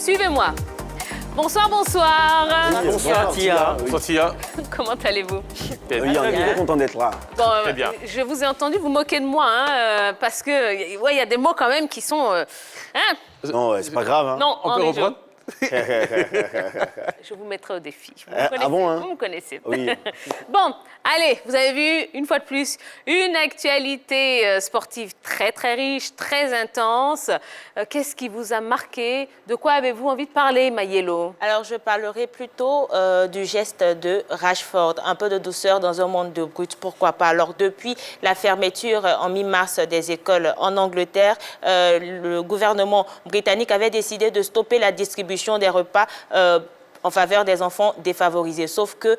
Suivez-moi. Bonsoir, bonsoir. Oui, bonsoir Tia. Bonsoir Tia. Comment allez-vous? Oui, on est très content d'être là. Bon, Très bien. je vous ai entendu vous moquer de moi, hein, parce que ouais, y a des mots quand même qui sont... hein? Non, c'est pas grave. Hein. Non, On peut reprendre? Je vous mettrai au défi. Vous me connaissez, bon, hein? vous me connaissez. Oui. Bon, allez, vous avez vu, une fois de plus, une actualité sportive très, très riche, très intense. Qu'est-ce qui vous a marqué? De quoi avez-vous envie de parler, Mayelo? Alors, je parlerai plutôt du geste de Rashford. Un peu de douceur dans un monde de brut, pourquoi pas. Alors, depuis la fermeture en mi-mars des écoles en Angleterre, le gouvernement britannique avait décidé de stopper la distribution des repas en faveur des enfants défavorisés. Sauf que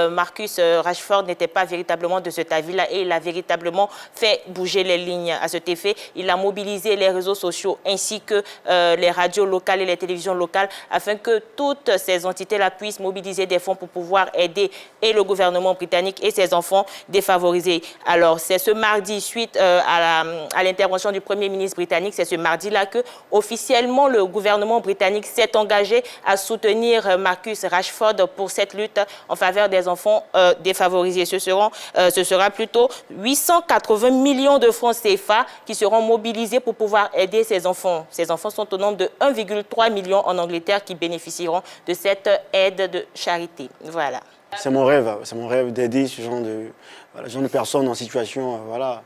Marcus Rashford n'était pas véritablement de cet avis-là et il a véritablement fait bouger les lignes à cet effet. Il a mobilisé les réseaux sociaux ainsi que les radios locales et les télévisions locales afin que toutes ces entités-là puissent mobiliser des fonds pour pouvoir aider et le gouvernement britannique et ses enfants défavorisés. Alors, c'est ce mardi, suite à l'intervention du Premier ministre britannique, c'est ce mardi-là que officiellement le gouvernement britannique s'est engagé à soutenir Marcus Rashford pour cette lutte en faveur des enfants défavorisés. Ce sera plutôt 880 millions de francs CFA qui seront mobilisés pour pouvoir aider ces enfants. Ces enfants sont au nombre de 1,3 million en Angleterre qui bénéficieront de cette aide de charité. Voilà. C'est mon rêve d'aider ce genre de personnes en situation, voilà.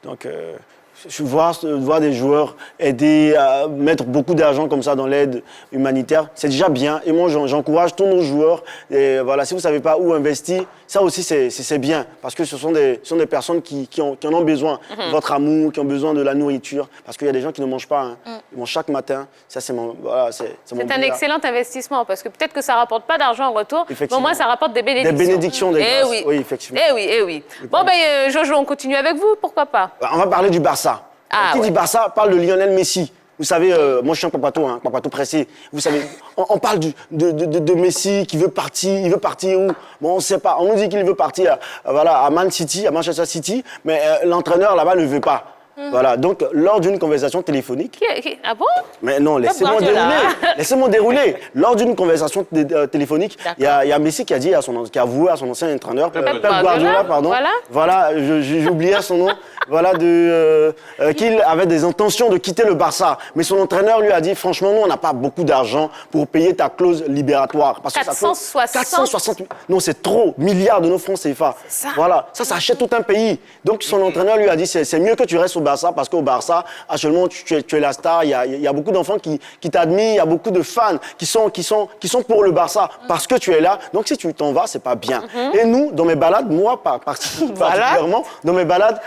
Donc, je vois des joueurs aider à mettre beaucoup d'argent comme ça dans l'aide humanitaire, c'est déjà bien. Et moi, j'encourage tous nos joueurs. Et voilà, si vous ne savez pas où investir, ça aussi, c'est bien. Parce que ce sont des personnes qui en ont besoin. Votre amour, qui ont besoin de la nourriture. Parce qu'il y a des gens qui ne mangent pas. Hein. Ils mangent chaque matin. Ça, c'est mon C'est un excellent investissement. Parce que peut-être que ça ne rapporte pas d'argent en retour, mais au moins, ça rapporte des bénédictions. Des bénédictions, des grâces. Oui. Oui, effectivement. Eh oui. Bon, Jojo, on continue avec vous, pourquoi pas? On va parler du Barça. Qui dit Barça parle de Lionel Messi. Vous savez, moi je suis un papato pressé. Vous savez, on parle de Messi qui veut partir. Il veut partir où? Bon, on ne sait pas. On nous dit qu'il veut partir à Man City, à Manchester City, mais l'entraîneur là-bas ne veut pas. Voilà, donc lors d'une conversation téléphonique... Ah bon? Mais non, laissez-moi dérouler. Lors d'une conversation téléphonique, il y a Messi qui a avoué à son ancien entraîneur, Pep Guardiola, pardon. Voilà, j'oubliais son nom. Voilà, qu'il avait des intentions de quitter le Barça. Mais son entraîneur lui a dit, franchement, nous, on n'a pas beaucoup d'argent pour payer ta clause libératoire. Parce que 460 non, c'est trop, milliards de nos francs CFA. Voilà, ça achète tout un pays. Donc son entraîneur lui a dit, c'est mieux que tu restes au Barça, parce qu'au Barça, actuellement, tu es la star. Il y a beaucoup d'enfants qui t'admirent, il y a beaucoup de fans qui sont pour le Barça, parce que tu es là. Donc si tu t'en vas, c'est pas bien. Et nous, dans mes balades, moi, particulièrement, dans mes balades,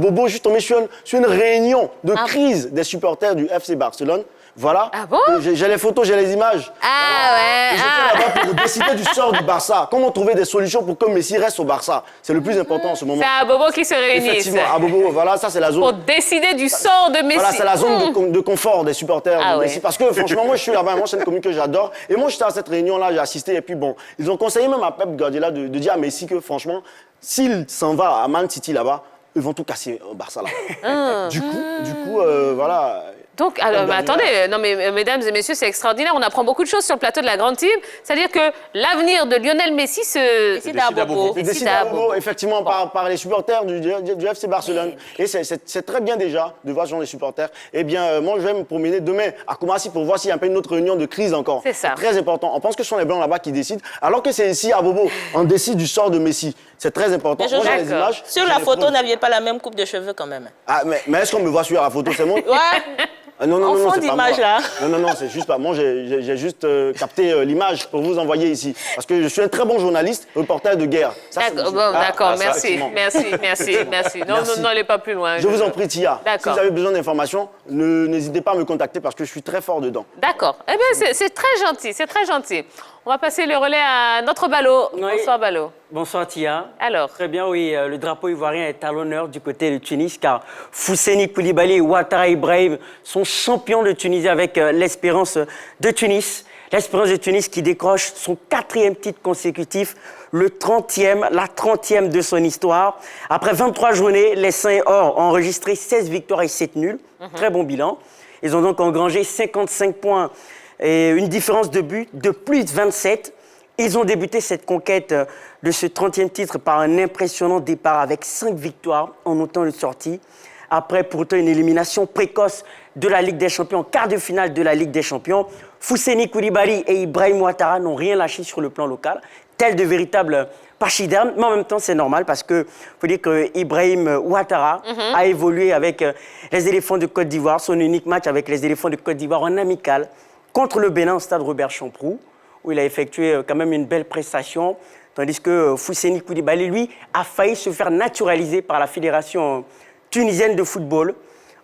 Bobo, je suis tombé sur une réunion de crise des supporters du FC Barcelone. Voilà. Ah bon? J'ai les photos, j'ai les images. Ouais. Et j'étais là-bas pour décider du sort du Barça. Comment trouver des solutions pour que Messi reste au Barça? C'est le plus important en ce moment. C'est à Bobo qui se réunissent. Effectivement, à Bobo, voilà, ça c'est la zone. Pour décider du sort de Messi. Voilà, c'est la zone de confort des supporters de Messi. Parce que franchement, moi je suis là-bas, moi c'est une commune que j'adore. Et moi j'étais à cette réunion-là, j'ai assisté. Et puis bon, ils ont conseillé même à Pep Guardiola de dire à Messi que franchement, s'il s'en va à Man City là-bas, ils vont tout casser au Barça là. Du coup, voilà. Donc, alors, attendez, non mais mesdames et messieurs, c'est extraordinaire. On apprend beaucoup de choses sur le plateau de la Grande Team. C'est-à-dire que l'avenir de Lionel Messi se décide à Bobo. Décide à Bobo, effectivement, par les supporters du FC Barcelone. Et c'est très bien déjà de voir ce genre de supporters. Eh bien, moi, je vais me promener demain à Koumassi pour voir s'il n'y a pas une autre réunion de crise encore. C'est ça. Très important. On pense que ce sont les Blancs là-bas qui décident, alors que c'est ici à Bobo. On décide du sort de Messi. C'est très important. Moi, j'ai les images. Sur la photo, vous n'aviez pas la même coupe de cheveux quand même. Ah, mais est-ce qu'on me voit sur la photo? C'est mon... Ouais. Non, c'est pas moi. Là. Non, c'est juste pas moi. J'ai juste capté l'image pour vous envoyer ici. Parce que je suis un très bon journaliste, reporter de guerre. D'accord, merci. Non, n'allez pas plus loin. Je vous en prie, Tia. Si vous avez besoin d'informations, n'hésitez pas à me contacter parce que je suis très fort dedans. D'accord. Eh bien, c'est très gentil, On va passer le relais à notre Ballot. Oui. Bonsoir, Ballot. Bonsoir, Tia. Alors. Très bien, oui. Le drapeau ivoirien est à l'honneur du côté de Tunis, car Fousseni Koulibaly et Ouattara Ibrahim sont champions de Tunisie avec l'Espérance de Tunis. L'Espérance de Tunis qui décroche son 4e titre consécutif, la 30e de son histoire. Après 23 journées, les Saints et Or ont enregistré 16 victoires et 7 nuls. Très bon bilan. Ils ont donc engrangé 55 points et une différence de but de plus de 27. Ils ont débuté cette conquête de ce 30e titre par un impressionnant départ avec 5 victoires en autant de sorties. Après pourtant une élimination précoce de la Ligue des Champions, quart de finale de la Ligue des Champions, Fousseni Koulibaly et Ibrahim Ouattara n'ont rien lâché sur le plan local, tels de véritables pachydermes. Mais en même temps, c'est normal parce que faut dire que Ibrahim Ouattara a évolué avec les éléphants de Côte d'Ivoire, son unique match avec les éléphants de Côte d'Ivoire en amical contre le Bénin au stade Robert Champroux, où il a effectué quand même une belle prestation, tandis que Fousseni Koulibaly, lui, a failli se faire naturaliser par la Fédération tunisienne de football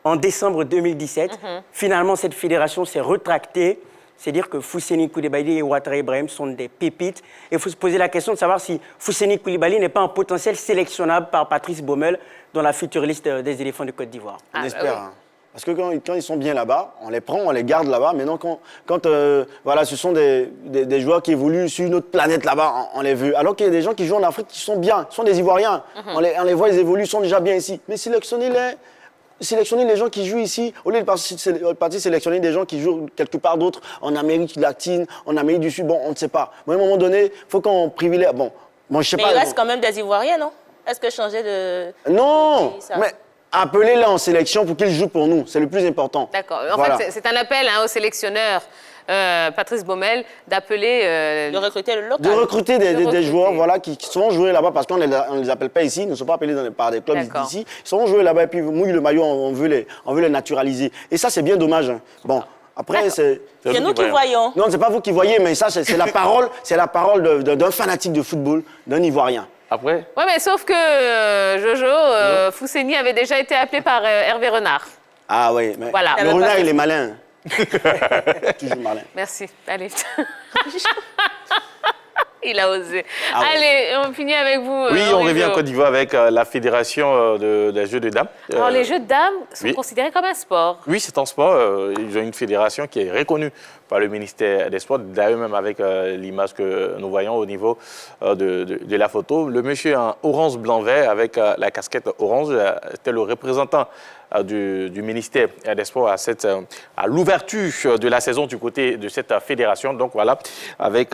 en décembre 2017. Finalement, cette fédération s'est retractée. C'est dire que Fousseni Koulibaly et Ouattara Ibrahim sont des pépites. Et il faut se poser la question de savoir si Fousseni Koulibaly n'est pas un potentiel sélectionnable par Patrice Baumel dans la future liste des éléphants de Côte d'Ivoire. On espère. Hein. Parce que quand ils sont bien là-bas, on les prend, on les garde là-bas. Maintenant, quand voilà, ce sont des joueurs qui évoluent sur une autre planète là-bas, on les veut. Alors qu'il y a des gens qui jouent en Afrique qui sont bien, qui sont des Ivoiriens. On les voit, ils évoluent, ils sont déjà bien ici. Mais sélectionner les gens qui jouent ici, au lieu de partir sélectionner des gens qui jouent quelque part d'autre, en Amérique latine, en Amérique du Sud, bon, on ne sait pas. Mais à un moment donné, il faut qu'on privilégie. Bon, moi, je sais pas. Mais il reste quand même des Ivoiriens, non? Est-ce que changer de... Non, mais appelez-les en sélection pour qu'ils jouent pour nous. C'est le plus important. D'accord. En fait, c'est un appel aux sélectionneurs. Patrice Baumel, d'appeler... de recruter le local. De recruter des joueurs voilà, qui seront joués là-bas parce qu'on ne les appelle pas ici, ils ne sont pas appelés par des clubs d'ici. Ils seront joués là-bas et puis mouillent le maillot, on veut les naturaliser. Et ça, c'est bien dommage. Hein. Bon, après, c'est nous qui voyons. Non, c'est pas vous qui voyez, mais ça, c'est la parole d'un fanatique de football, d'un Ivoirien. Après. Oui, mais sauf que Jojo, Fousseni avait déjà été appelé par Hervé Renard. Ah oui, mais voilà. Le Renard, il est malin. Toujours malin. Merci. Allez. Il a osé. Allez, on finit avec vous. Oui, on revient en Côte d'Ivoire avec la Fédération des Jeux de dames. Alors, les Jeux de dames sont considérés comme un sport. Oui, c'est un sport. Ils ont une fédération qui est reconnue par le ministère des Sports, d'ailleurs même avec l'image que nous voyons au niveau de la photo. Le monsieur en orange, blanc, vert, avec la casquette orange, était le représentant du ministère des Sports à l'ouverture de la saison du côté de cette fédération. Donc voilà, avec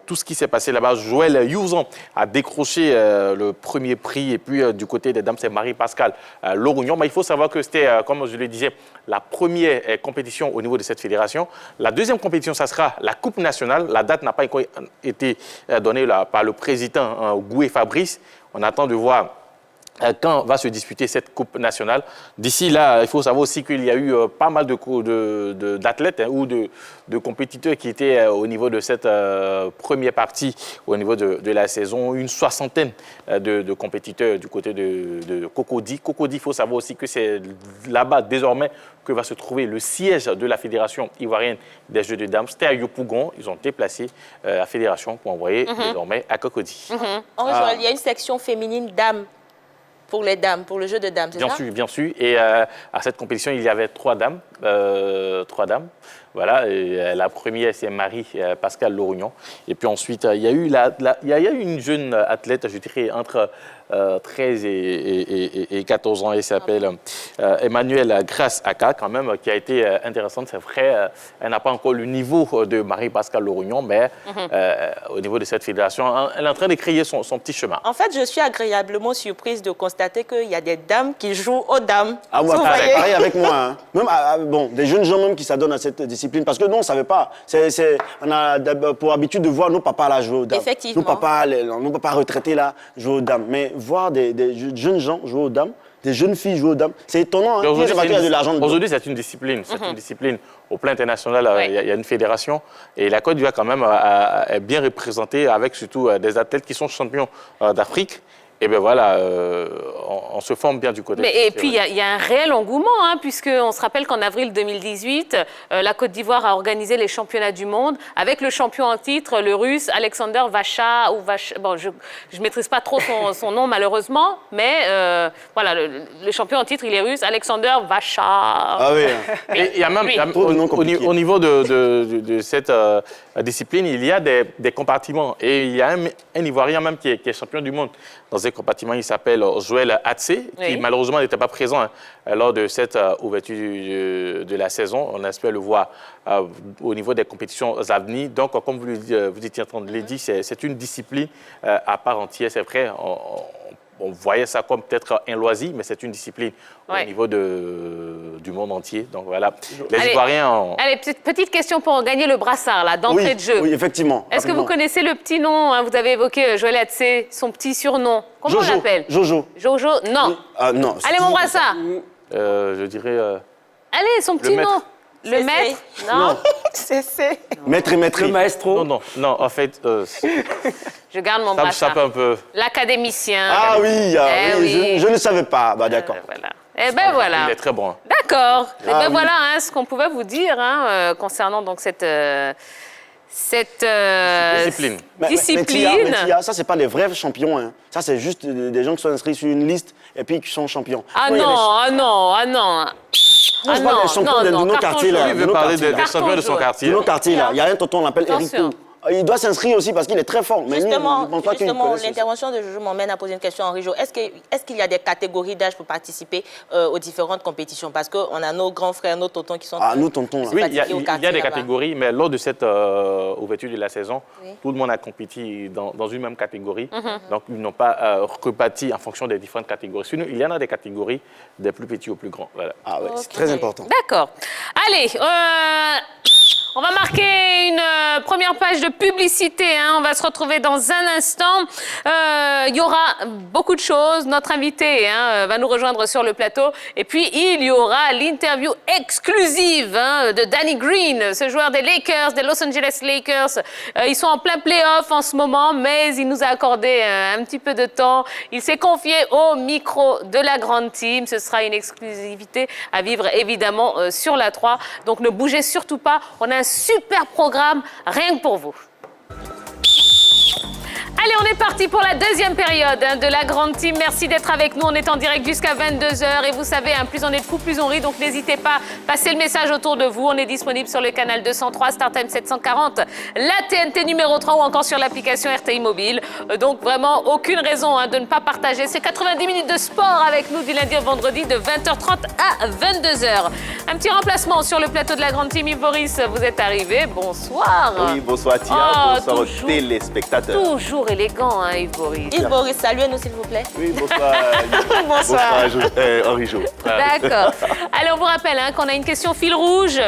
tout ce qui s'est passé là-bas, Joël Youzan a décroché le premier prix. Et puis du côté des dames, c'est Marie-Pascale Lorugnon. Mais il faut savoir que c'était, comme je le disais, la première compétition au niveau de cette fédération. La deuxième compétition, ça sera la Coupe nationale. La date n'a pas encore été donnée par le président Goué Fabrice. On attend de voir quand va se disputer cette Coupe nationale. D'ici là, il faut savoir aussi qu'il y a eu pas mal d'athlètes ou de compétiteurs qui étaient au niveau de cette première partie, au niveau de la saison. Une soixantaine de compétiteurs du côté de Cocody. Cocody, il faut savoir aussi que c'est là-bas désormais que va se trouver le siège de la Fédération ivoirienne des Jeux de dames. C'était à Yopougon. Ils ont déplacé la fédération pour envoyer désormais à Cocody. Il y a une section féminine dames. Pour les dames, pour le jeu de dames, c'est ça? Bien sûr. Et à cette compétition, il y avait 3 dames. Voilà. Et la première, c'est Marie-Pascale Lorugnon. Et puis ensuite, il y a eu une jeune athlète, je dirais, entre 13 et 14 ans. Elle s'appelle Emmanuelle Grace Aka, quand même, qui a été intéressante. C'est vrai, elle n'a pas encore le niveau de Marie-Pascale Lorugnon, mais au niveau de cette fédération, elle est en train de créer son petit chemin. En fait, je suis agréablement surprise de constater qu'il y a des dames qui jouent aux dames. Ah, moi, pareil avec moi. Hein. Même, des jeunes gens même qui s'adonnent à cette discipline. Parce que nous, on ne savait pas. On a pour habitude de voir nos papas là jouer aux dames. Effectivement. Nos papas retraités là jouer aux dames. Mais voir des jeunes gens jouer aux dames, des jeunes filles jouer aux dames, c'est étonnant. Hein. Aujourd'hui, c'est une discipline. C'est une discipline. Au plan international, il y a une fédération. Et la Côte d'Ivoire, quand même, est bien représentée avec surtout des athlètes qui sont champions d'Afrique. Et bien voilà, on se forme bien du côté. Et puis, il y a un réel engouement, hein, puisqu'on se rappelle qu'en avril 2018, la Côte d'Ivoire a organisé les championnats du monde avec le champion en titre, le russe Alexander Vacha. Bon, je ne maîtrise pas trop son nom, malheureusement, mais voilà, le champion en titre, il est russe, Alexander Vacha. Ah oui. Et il y a même, au niveau de cette discipline, il y a des compartiments. Et il y a un Ivoirien même qui est champion du monde dans disait compartiment, il s'appelle Joël Hatsé, qui malheureusement n'était pas présent lors de cette ouverture de la saison. On espère le voir au niveau des compétitions à venir. Donc, comme vous étiez en train de le dire, c'est une discipline à part entière. C'est vrai, on voyait ça comme peut-être un loisir, mais c'est une discipline au niveau du monde entier. Donc voilà, les Ivoiriens... Allez, petite question pour gagner le brassard, là, d'entrée de jeu. Oui, effectivement. Est-ce que vous connaissez le petit nom, hein, vous avez évoqué Joël Hatsé, son petit surnom. Comment on l'appelle? Jojo. Jojo? Non. Non. Allez, mon brassard. Je dirais... Allez, son petit nom. Le maître? Non. C'est Maître et maître. Le maestro? Non, en fait... Je garde mon brassard. Ça un peu... L'académicien. Ah oui, je ne savais pas. Bah, d'accord. Voilà. Eh ben voilà. Il est très bon. D'accord. Eh ben voilà hein, ce qu'on pouvait vous dire hein, concernant donc cette discipline. Mais ça, c'est pas les vrais champions. Hein. Ça, c'est juste des gens qui sont inscrits sur une liste et puis qui sont champions. Ah non. Moi, je parle des champions de nos quartiers, là. Il veut parler des champions de son quartier. De nos quartiers, là. Il y a un tonton, on l'appelle Erico. Il doit s'inscrire aussi parce qu'il est très fort. Mais justement, l'intervention de Jojo m'emmène à poser une question, Henri Jo. Est-ce qu'il y a des catégories d'âge pour participer aux différentes compétitions? Parce qu'on a nos grands frères, nos tontons qui sont... Ah, nos tontons, là. Oui, il y a des catégories, mais lors de cette ouverture de la saison, tout le monde a compéti dans une même catégorie. Donc, ils n'ont pas reparti en fonction des différentes catégories. Sinon, il y en a des catégories des plus petits aux plus grands. Voilà. Ah ouais, c'est très important. D'accord. Allez, on va marquer une première page de publicité. Hein. On va se retrouver dans un instant. Il y aura beaucoup de choses. Notre invité va nous rejoindre sur le plateau. Et puis, il y aura l'interview exclusive de Danny Green, ce joueur des Lakers, des Los Angeles Lakers. Ils sont en plein play-off en ce moment, mais il nous a accordé un petit peu de temps. Il s'est confié au micro de la grande team. Ce sera une exclusivité à vivre, évidemment, sur la 3. Donc, ne bougez surtout pas. On a un super programme, rien que pour vous. Allez, on est parti pour la deuxième période de la grande team. Merci d'être avec nous. On est en direct jusqu'à 22h. Et vous savez, plus on est de fous, plus on rit. Donc n'hésitez pas, passez le message autour de vous. On est disponible sur le canal 203, StarTime 740, la TNT numéro 3 ou encore sur l'application RTI Mobile. Donc vraiment, aucune raison de ne pas partager. C'est 90 minutes de sport avec nous du lundi au vendredi de 20h30 à 22h. Un petit remplacement sur le plateau de la grande team. Yves Boris, vous êtes arrivé. Bonsoir. Oui, bonsoir Tia, bonsoir aux téléspectateurs. Toujours élégant, Yves Boris. Yves Boris, saluez-nous s'il vous plaît. Oui, bonsoir. Bonsoir, Henri Jo. D'accord. Alors, on vous rappelle qu'on a une question fil rouge.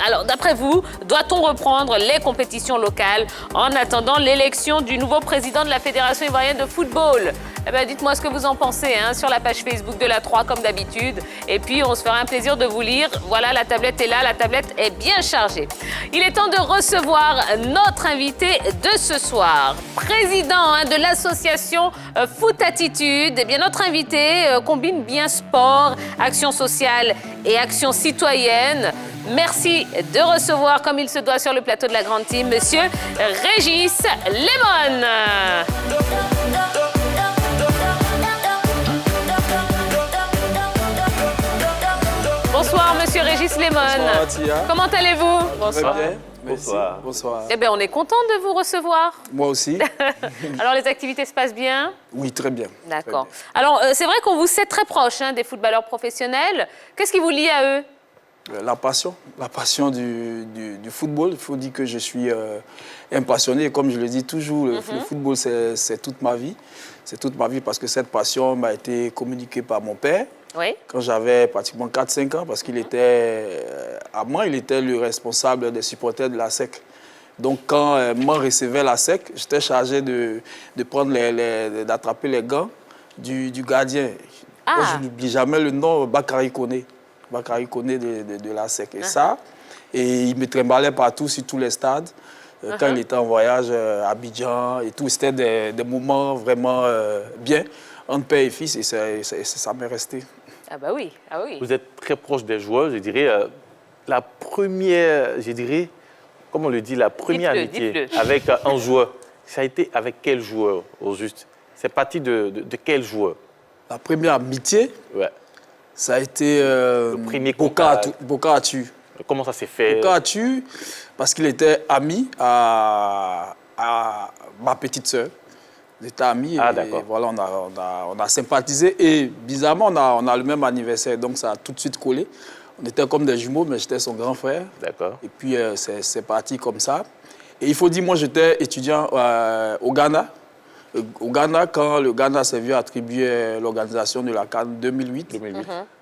Alors, d'après vous, doit-on reprendre les compétitions locales en attendant l'élection du nouveau président de la Fédération ivoirienne de football? Eh bien, dites-moi ce que vous en pensez sur la page Facebook de la 3, comme d'habitude. Et puis, on se fera un plaisir de vous lire. Voilà, la tablette est là, la tablette est bien chargée. Il est temps de recevoir notre invité de ce soir. Président de l'association Foot Attitude. Eh bien, notre invité combine bien sport, action sociale et action citoyenne. Merci de recevoir, comme il se doit sur le plateau de la grande team, Monsieur Régis Lemon. Bonsoir, Monsieur Régis Lemon. Bonsoir, Tia. Comment allez-vous? Bonsoir. Très bien. Merci. Bonsoir. Bonsoir. Eh bien, on est content de vous recevoir. Moi aussi. Alors, les activités se passent bien? Oui, très bien. D'accord. Alors, c'est vrai qu'on vous sait très proche des footballeurs professionnels. Qu'est-ce qui vous lie à eux? La passion du football. Il faut dire que je suis un passionné. Et comme je le dis toujours, le football, c'est toute ma vie. C'est toute ma vie parce que cette passion m'a été communiquée par mon père. Oui. Quand j'avais pratiquement 4-5 ans, parce qu'il était, à moi, il était le responsable des supporters de la SEC. Donc, quand moi recevait la SEC, j'étais chargé de prendre d'attraper les gants du gardien. Ah. Moi, je n'oublie jamais le nom Bakary Koné. Bakary Koné de la SEC. Et ça, et il me trimballait partout sur tous les stades. Quand il était en voyage à Abidjan et tout, c'était des moments vraiment bien entre père et fils et ça m'est resté. Ah bah oui, ah oui. Vous êtes très proche des joueurs, je dirais. La première, je dirais, comme on le dit, la première amitié avec un joueur, ça a été avec quel joueur, au juste? C'est parti de quel joueur? La première amitié, ça a été Bokar Atu. Comment ça s'est fait? Bokar Atu, parce qu'il était ami à ma petite sœur. On était amis. Ah, et d'accord. voilà, on a sympathisé. Et bizarrement, on a le même anniversaire. Donc, ça a tout de suite collé. On était comme des jumeaux, mais j'étais son grand frère. D'accord. Et puis, c'est parti comme ça. Et il faut dire, moi, j'étais étudiant au Ghana. Au Ghana, quand le Ghana s'est vu attribuer l'organisation de la CAN 2008.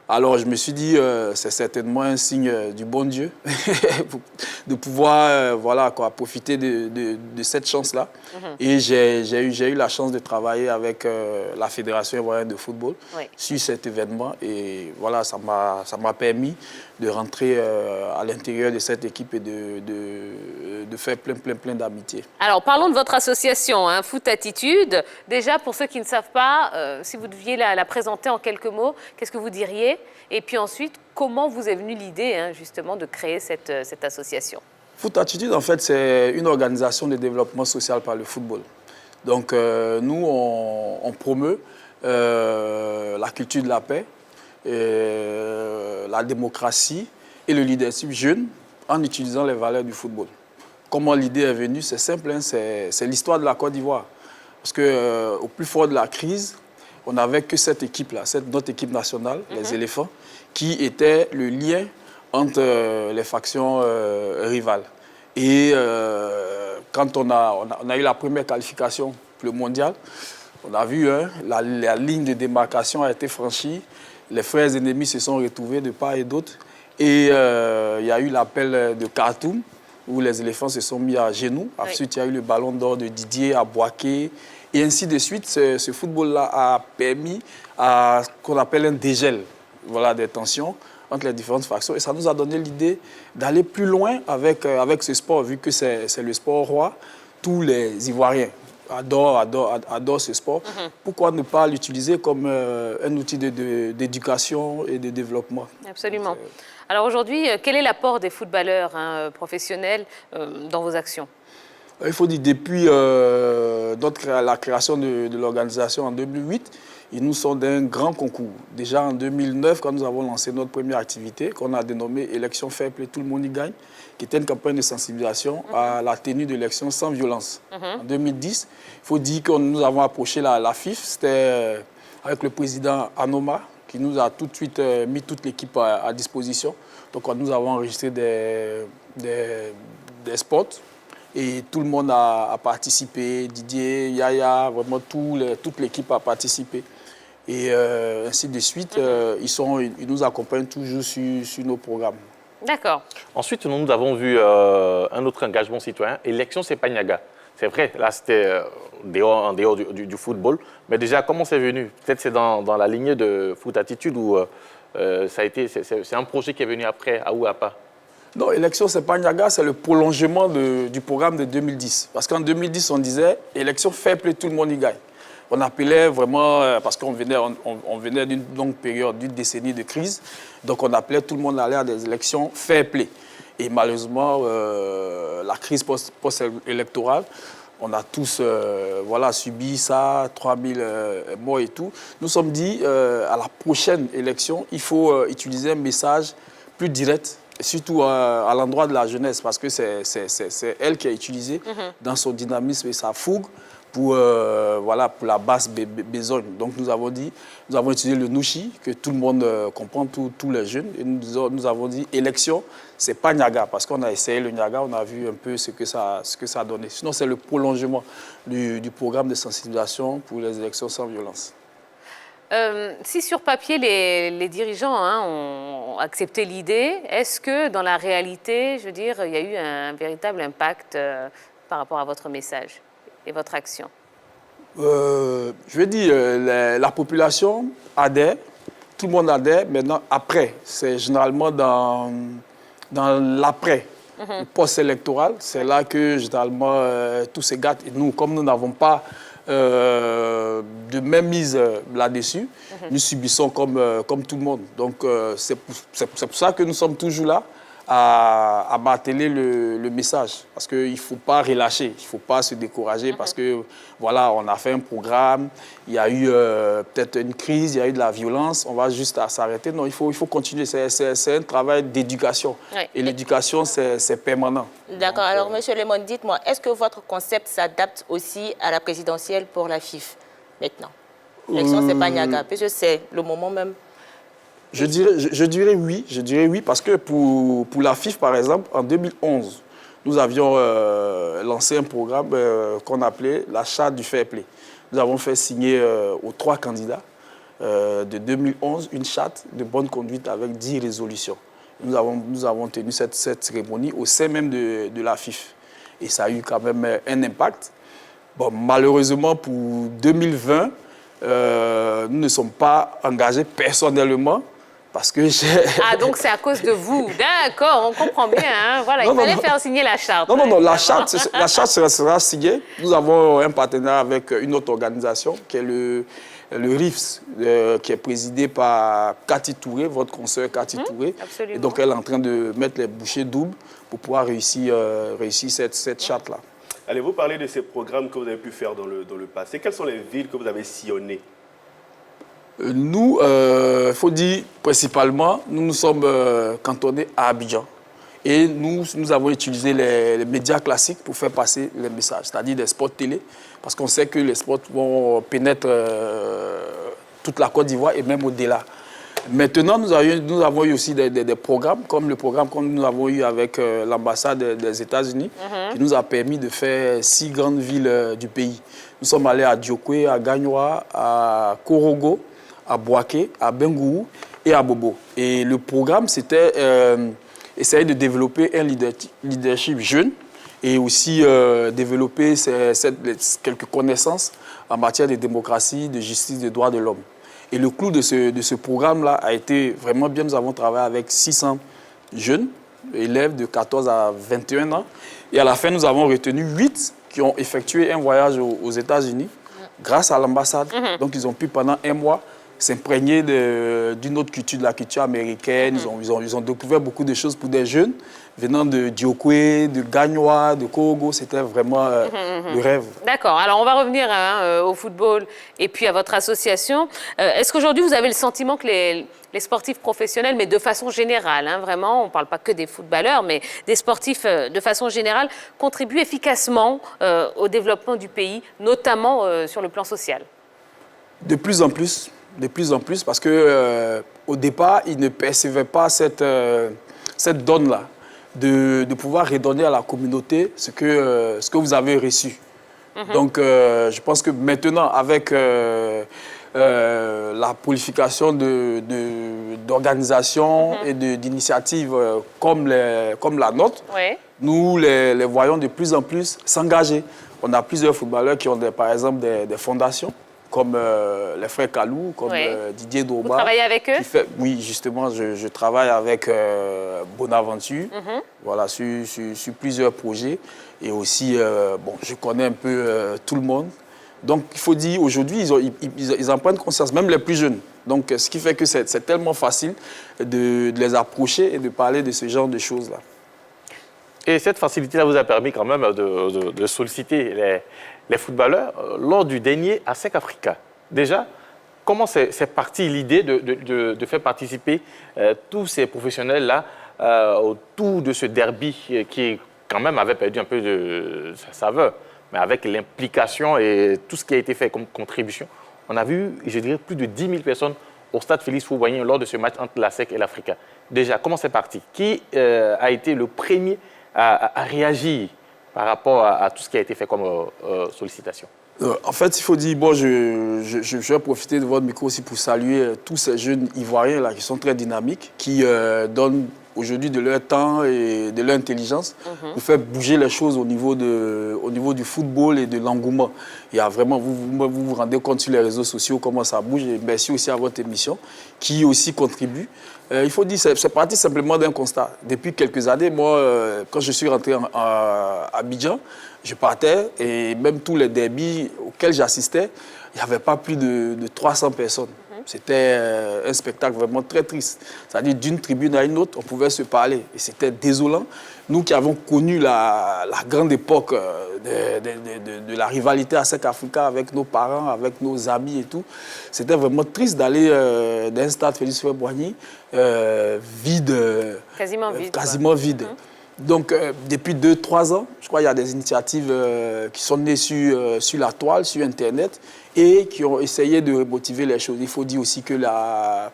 Alors, je me suis dit, c'est certainement un signe du bon Dieu de pouvoir voilà, quoi, profiter de cette chance-là. Et j'ai eu la chance de travailler avec la Fédération ivoirienne de football sur cet événement. Et voilà, ça m'a permis de rentrer à l'intérieur de cette équipe et de faire plein d'amitié. Alors, parlons de votre association, hein, Foot Attitude. Déjà, pour ceux qui ne savent pas, si vous deviez la présenter en quelques mots, qu'est-ce que vous diriez? Et puis ensuite, comment vous est venue l'idée, hein, justement, de créer cette association? Foot Attitude, en fait, c'est une organisation de développement social par le football. Donc, nous, on promeut la culture de la paix, la démocratie et le leadership jeune en utilisant les valeurs du football. Comment l'idée est venue? C'est simple, hein, c'est l'histoire de la Côte d'Ivoire. Parce qu'au plus fort de la crise, on n'avait que cette équipe-là, notre équipe nationale, les éléphants, qui était le lien entre les factions rivales. Et quand on a eu la première qualification pour le mondial, on a vu, hein, la ligne de démarcation a été franchie, les frères ennemis se sont retrouvés de part et d'autre, et il y a eu l'appel de Khartoum, où les éléphants se sont mis à genoux. Ensuite, il y a eu le ballon d'or de Didier à Boaké, et ainsi de suite. Ce football-là a permis à ce qu'on appelle un dégel, voilà, des tensions entre les différentes factions. Et ça nous a donné l'idée d'aller plus loin avec ce sport, vu que c'est le sport roi. Tous les Ivoiriens adorent ce sport. Pourquoi ne pas l'utiliser comme un outil d'éducation et de développement? Absolument. Alors aujourd'hui, quel est l'apport des footballeurs professionnels dans vos actions? Il faut dire, depuis la création de l'organisation en 2008, ils nous sont d'un grand concours. Déjà en 2009, quand nous avons lancé notre première activité, qu'on a dénommée Élection Fair Play, tout le monde y gagne, qui était une campagne de sensibilisation à la tenue d'élections sans violence. En 2010, il faut dire que nous avons approché la FIF, c'était avec le président Anoma, qui nous a tout de suite mis toute l'équipe à disposition. Donc nous avons enregistré des spots. Et tout le monde a participé, Didier, Yaya, vraiment toute l'équipe a participé. Et ainsi de suite, ils nous accompagnent toujours sur nos programmes. D'accord. Ensuite, nous avons vu un autre engagement citoyen, Élection Sepagnaga. C'est vrai, là c'était en dehors du football. Mais déjà, comment c'est venu? Peut-être c'est dans la lignée de Foot Attitude ou c'est un projet qui est venu après, à ou à pas? Non, Élection Sepagnaga, c'est le prolongement du programme de 2010. Parce qu'en 2010, on disait Élection fair play, tout le monde y gagne. On appelait vraiment, parce qu'on venait d'une longue période, d'une décennie de crise, donc on appelait tout le monde à l'ère des élections fair play. Et malheureusement, la crise post-électorale, on a tous subi ça, 3000 morts et tout. Nous sommes dit, à la prochaine élection, il faut utiliser un message plus direct, surtout à l'endroit de la jeunesse, parce que c'est elle qui a utilisé dans son dynamisme et sa fougue pour la basse besogne. Donc nous avons utilisé le Nushi, que tout le monde comprend, tous les jeunes, et nous avons dit élection, c'est pas Niaga, parce qu'on a essayé le Niaga, on a vu un peu ce que ça a donné. Sinon, c'est le prolongement du programme de sensibilisation pour les élections sans violence. Si sur papier, les dirigeants ont accepté l'idée, est-ce que dans la réalité, je veux dire, il y a eu un véritable impact par rapport à votre message et votre action? Je veux dire, la population adhère, tout le monde adhère. Maintenant, après, c'est généralement dans l'après, le post-électoral, c'est là que généralement tout se gâte. Et nous, comme nous n'avons pas de même mise là-dessus, nous subissons comme tout le monde. Donc, c'est pour ça que nous sommes toujours là, à marteler le message. Parce qu'il ne faut pas relâcher, il ne faut pas se décourager parce que, voilà, on a fait un programme, il y a eu peut-être une crise, il y a eu de la violence, on va juste s'arrêter. Non, il faut continuer. C'est un travail d'éducation. Oui. Et l'éducation, c'est permanent. D'accord. Alors, Monsieur Lemon, dites-moi, est-ce que votre concept s'adapte aussi à la présidentielle pour la FIF maintenant? L'élection, c'est pas Niaga, puisque c'est le moment même. Je dirais oui, parce que pour la FIF, par exemple, en 2011, nous avions lancé un programme qu'on appelait la charte du fair play. Nous avons fait signer aux 3 candidats de 2011 une charte de bonne conduite avec 10 résolutions. Nous avons tenu cette cérémonie au sein même de la FIF. Et ça a eu quand même un impact. Bon, malheureusement, pour 2020, nous ne sommes pas engagés personnellement parce que Ah, donc c'est à cause de vous. D'accord, on comprend bien. Hein? Voilà, il fallait faire signer la charte. Non, la charte sera signée. Nous avons un partenariat avec une autre organisation qui est le RIFS, qui est présidé par Cathy Touré, votre consoeur Cathy Touré. Absolument. Et donc, elle est en train de mettre les bouchées doubles pour pouvoir réussir cette charte-là. Allez-vous parler de ces programmes que vous avez pu faire dans le passé? Quelles sont les villes que vous avez sillonnées? Nous, il faut dire principalement, nous sommes cantonnés à Abidjan. Et nous avons utilisé les médias classiques pour faire passer les messages, c'est-à-dire des spots télé, parce qu'on sait que les spots vont pénétrer toute la Côte d'Ivoire et même au-delà. Maintenant, nous avons eu aussi des programmes, comme le programme que nous avons eu avec l'ambassade des États-Unis, qui nous a permis de faire 6 grandes villes du pays. Nous sommes allés à Diokwe, à Gagnoa, à Korogo, à Boaké, à Bengourou et à Bobo. Et le programme, c'était essayer de développer un leadership jeune et aussi développer quelques connaissances en matière de démocratie, de justice, des droits de l'homme. Et le clou de ce programme-là a été vraiment bien. Nous avons travaillé avec 600 jeunes, élèves de 14 à 21 ans. Et à la fin, nous avons retenu 8 qui ont effectué un voyage aux États-Unis grâce à l'ambassade. Donc, ils ont pu pendant 1 mois s'imprégner d'une autre culture, de la culture américaine. Ils ont découvert beaucoup de choses pour des jeunes venant de Diokwe, de Gagnoa, de Korogo. C'était vraiment le rêve. D'accord. Alors, on va revenir au football et puis à votre association. Est-ce qu'aujourd'hui, vous avez le sentiment que les sportifs professionnels, mais de façon générale, hein, vraiment, on ne parle pas que des footballeurs, mais des sportifs de façon générale, contribuent efficacement au développement du pays, notamment sur le plan social? De plus en plus, parce que au départ, ils ne percevaient pas cette donne-là de pouvoir redonner à la communauté ce que vous avez reçu. Donc, je pense que maintenant, avec la prolification d'organisations et d'initiatives comme la nôtre, nous les voyons de plus en plus s'engager. On a plusieurs footballeurs qui ont, par exemple, des fondations, comme les frères Kalou, comme Didier Drogba. Vous travaillez avec eux? Oui, justement, je travaille avec Bonaventure, voilà, sur plusieurs projets. Et aussi, bon, je connais un peu tout le monde. Donc, il faut dire, aujourd'hui, ils en prennent conscience, même les plus jeunes. Donc, ce qui fait que c'est tellement facile de les approcher et de parler de ce genre de choses-là. Et cette facilité-là vous a permis quand même de solliciter les footballeurs lors du dernier ASEC Africa. Déjà, comment c'est parti l'idée de faire participer tous ces professionnels-là autour de ce derby qui, quand même, avait perdu un peu de sa saveur, mais avec l'implication et tout ce qui a été fait comme contribution? On a vu, je dirais, plus de 10 000 personnes au stade Félix-Houphouët-Boigny lors de ce match entre l'ASEC et l'Africa. Déjà, comment c'est parti? Qui a été le premier à réagir par rapport à tout ce qui a été fait comme sollicitation? En fait, il faut dire, bon, je vais profiter de votre micro aussi pour saluer tous ces jeunes Ivoiriens là, qui sont très dynamiques, qui donnent aujourd'hui de leur temps et de leur intelligence pour faire bouger les choses au niveau du football et de l'engouement. Il y a vraiment, vous rendez compte sur les réseaux sociaux comment ça bouge. Et merci aussi à votre émission qui aussi contribue. Il faut dire, c'est parti simplement d'un constat. Depuis quelques années, moi, quand je suis rentré à Abidjan, je partais et même tous les derbys auxquels j'assistais, il n'y avait pas plus de 300 personnes. C'était un spectacle vraiment très triste. C'est-à-dire d'une tribune à une autre, on pouvait se parler. Et c'était désolant. Nous qui avons connu la grande époque de la rivalité ASEC Africa avec nos parents, avec nos amis et tout, c'était vraiment triste d'aller d'un stade Félix Houphouët-Boigny vide. Quasiment vide. Donc, depuis 2-3 ans, je crois qu'il y a des initiatives qui sont nées sur la toile, sur Internet, et qui ont essayé de motiver les choses. Il faut dire aussi que la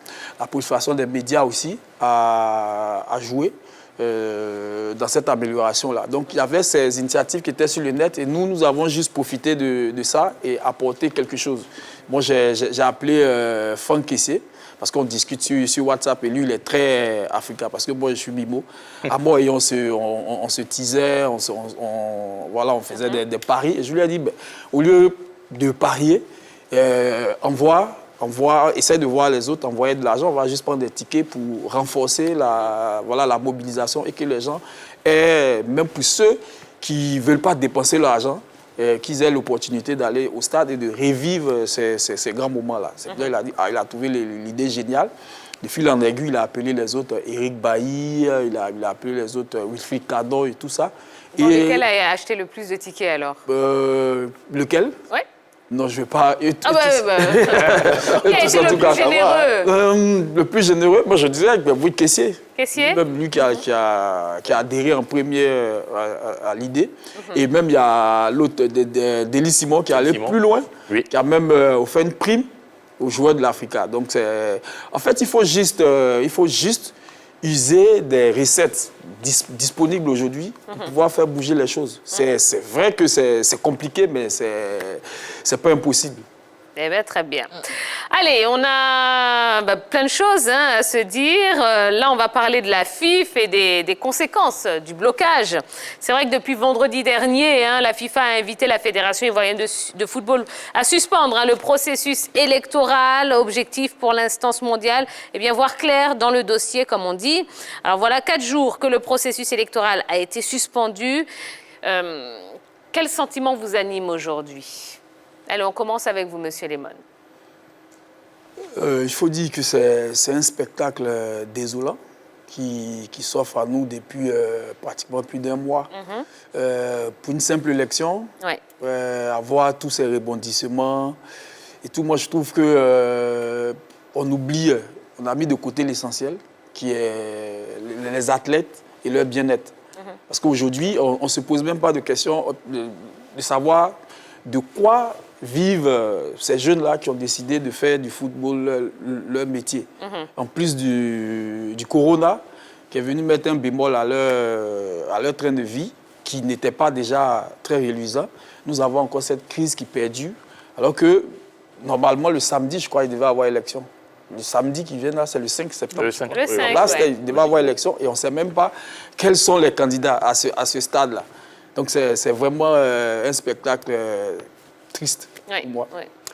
prolifération des médias aussi a joué dans cette amélioration-là. Donc, il y avait ces initiatives qui étaient sur le net, et nous avons juste profité de ça et apporté quelque chose. Moi, j'ai appelé Franck Kessé, parce qu'on discute sur WhatsApp, et lui, il est très africain, parce que moi, je suis Mimo. À moi, et on se teasait, on faisait des paris. Et je lui ai dit, au lieu de parier, essaye de voir les autres, envoyer de l'argent, on va juste prendre des tickets pour renforcer la mobilisation, et que les gens aient, même pour ceux qui ne veulent pas dépenser l'argent, qu'ils aient l'opportunité d'aller au stade et de revivre ces grands moments-là. C'est là, il a trouvé l'idée géniale. De fil en aiguille, il a appelé les autres, Eric Bailly, il a appelé les autres, Wilfried Cadon et tout ça. Lequel a acheté le plus de tickets alors? Lequel? Oui. Non, je ne vais pas... Qui a été le plus généreux? Le plus généreux, moi je disais avec Bouygues Kessié. Kessié? Même lui qui a adhéré en premier à l'idée. Et même il y a l'autre, Délis Simon, qui est allé plus loin, qui a même offert une prime aux joueurs de l'Africa. Donc, en fait, il faut juste user des recettes disponibles aujourd'hui pour pouvoir faire bouger les choses. C'est vrai que c'est compliqué, mais c'est pas impossible. Eh bien, très bien. Allez, on a plein de choses à se dire. Là, on va parler de la FIFA et des conséquences du blocage. C'est vrai que depuis vendredi dernier, la FIFA a invité la Fédération ivoirienne de football à suspendre le processus électoral. Objectif pour l'instance mondiale, voir clair dans le dossier, comme on dit. Alors voilà 4 jours que le processus électoral a été suspendu. Quel sentiment vous anime aujourd'hui ? Allez, on commence avec vous, Monsieur Lemon. Il faut dire que c'est un spectacle désolant qui s'offre à nous depuis pratiquement plus d'1 mois. Pour une simple élection, avoir tous ces rebondissements et tout, moi je trouve que on oublie, on a mis de côté l'essentiel, qui est les athlètes et leur bien-être. Parce qu'aujourd'hui, on ne se pose même pas de question de savoir de quoi vivent ces jeunes-là qui ont décidé de faire du football leur métier. En plus du corona, qui est venu mettre un bémol à leur train de vie, qui n'était pas déjà très reluisant, nous avons encore cette crise qui perdure, alors que, normalement, le samedi, je crois, il devait avoir élection. Le samedi qui vient là, c'est le 5 septembre. Le 5, là, il devait avoir élection, et on ne sait même pas quels sont les candidats à ce stade-là. Donc, c'est vraiment un spectacle triste pour moi.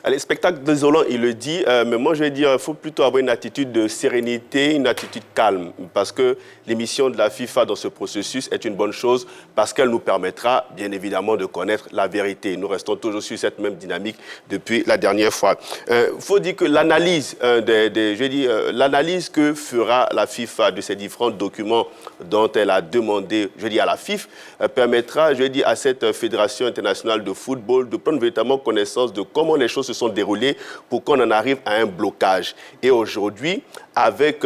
Allez, spectacle désolant, il le dit, mais moi je vais dire qu'il faut plutôt avoir une attitude de sérénité, une attitude calme, parce que l'émission de la FIFA dans ce processus est une bonne chose, parce qu'elle nous permettra bien évidemment de connaître la vérité. Nous restons toujours sur cette même dynamique depuis la dernière fois. Il faut dire que l'analyse, l'analyse que fera la FIFA de ces différents documents dont elle a demandé, à la FIFA, permettra, à cette Fédération internationale de football de prendre véritablement connaissance de comment les choses se sont déroulées pour qu'on en arrive à un blocage. Et aujourd'hui, avec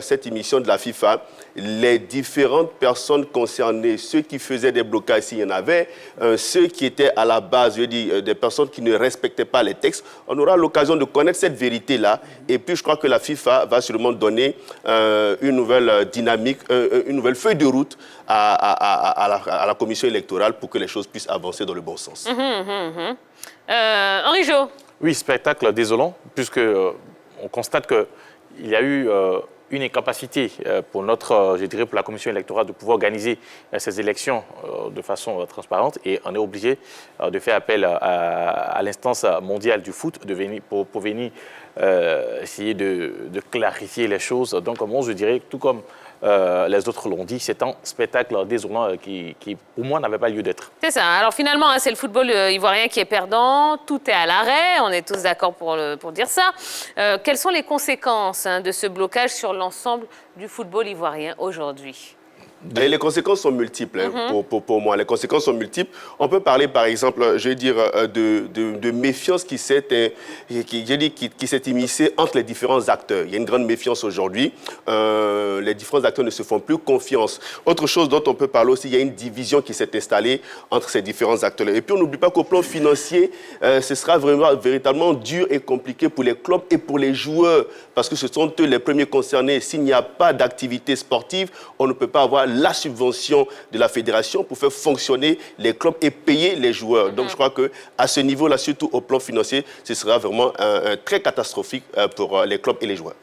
cette émission de la FIFA, les différentes personnes concernées, ceux qui faisaient des blocages s'il y en avait, ceux qui étaient à la base, des personnes qui ne respectaient pas les textes, on aura l'occasion de connaître cette vérité-là. Et puis je crois que la FIFA va sûrement donner une nouvelle dynamique, une nouvelle feuille de route à la commission électorale pour que les choses puissent avancer dans le bon sens. Henri Jo. Oui, spectacle désolant, puisque on constate qu'il y a eu une incapacité pour pour la commission électorale de pouvoir organiser ces élections de façon transparente, et on est obligé de faire appel à l'instance mondiale du foot pour venir essayer de clarifier les choses. Donc moi, je dirais, tout comme les autres l'ont dit, c'est un spectacle désolant qui, pour moi, n'avait pas lieu d'être. C'est ça. Alors finalement, hein, c'est le football ivoirien qui est perdant. Tout est à l'arrêt. On est tous d'accord pour dire ça. Quelles sont les conséquences de ce blocage sur l'ensemble du football ivoirien aujourd'hui? Et les conséquences sont multiples pour moi. Les conséquences sont multiples. On peut parler, par exemple, je veux dire, de méfiance qui s'est immiscée entre les différents acteurs. Il y a une grande méfiance aujourd'hui. Les différents acteurs ne se font plus confiance. Autre chose dont on peut parler aussi, il y a une division qui s'est installée entre ces différents acteurs. Et puis, on n'oublie pas qu'au plan financier, ce sera véritablement dur et compliqué pour les clubs et pour les joueurs, parce que ce sont eux les premiers concernés. S'il n'y a pas d'activité sportive, on ne peut pas avoir la subvention de la fédération pour faire fonctionner les clubs et payer les joueurs. Donc, je crois qu'à ce niveau-là, surtout au plan financier, ce sera vraiment très catastrophique pour les clubs et les joueurs.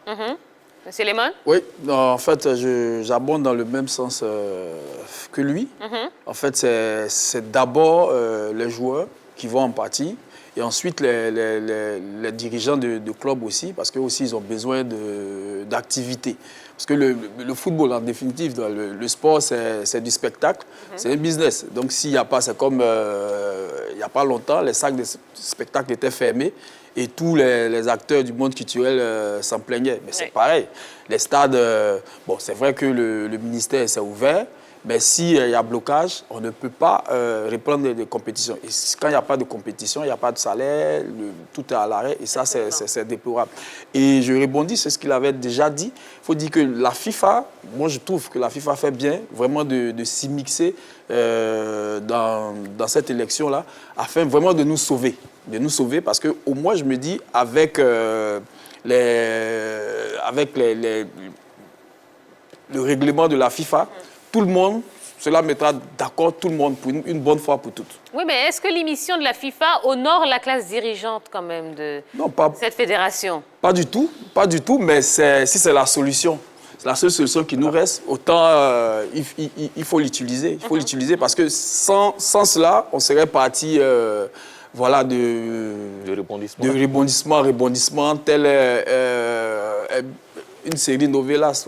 Monsieur Lemon? Oui, en fait, j'abonde dans le même sens que lui. En fait, c'est d'abord les joueurs qui vont en partie. Et ensuite, les dirigeants de clubs aussi, parce qu'eux aussi, ils ont besoin d'activité. Parce que le football, en définitive, le sport, c'est du spectacle, c'est un business. Donc, s'il n'y a pas, c'est comme il n'y a pas longtemps, les salles de spectacle étaient fermées et tous les acteurs du monde culturel s'en plaignaient. Mais c'est pareil. Les stades, bon, c'est vrai que le ministère s'est ouvert, mais s'il y a blocage, on ne peut pas reprendre des compétitions. Et quand il n'y a pas de compétition, il n'y a pas de salaire, tout est à l'arrêt. Et ça, c'est déplorable. Et je rebondis sur ce qu'il avait déjà dit. Il faut dire que la FIFA, moi je trouve que la FIFA fait bien vraiment de s'y dans cette élection-là, afin vraiment de nous sauver. De nous sauver parce qu'au moins, je me dis, avec le règlement de la FIFA, tout le monde, cela mettra d'accord tout le monde pour une bonne fois pour toutes. Oui, mais est-ce que l'émission de la FIFA honore la classe dirigeante quand même de cette fédération? Pas du tout, mais si c'est la solution, c'est la seule solution qui nous reste, autant il faut l'utiliser. Il faut l'utiliser parce que sans cela, on serait parti voilà, de rebondissement, tel une série novelas.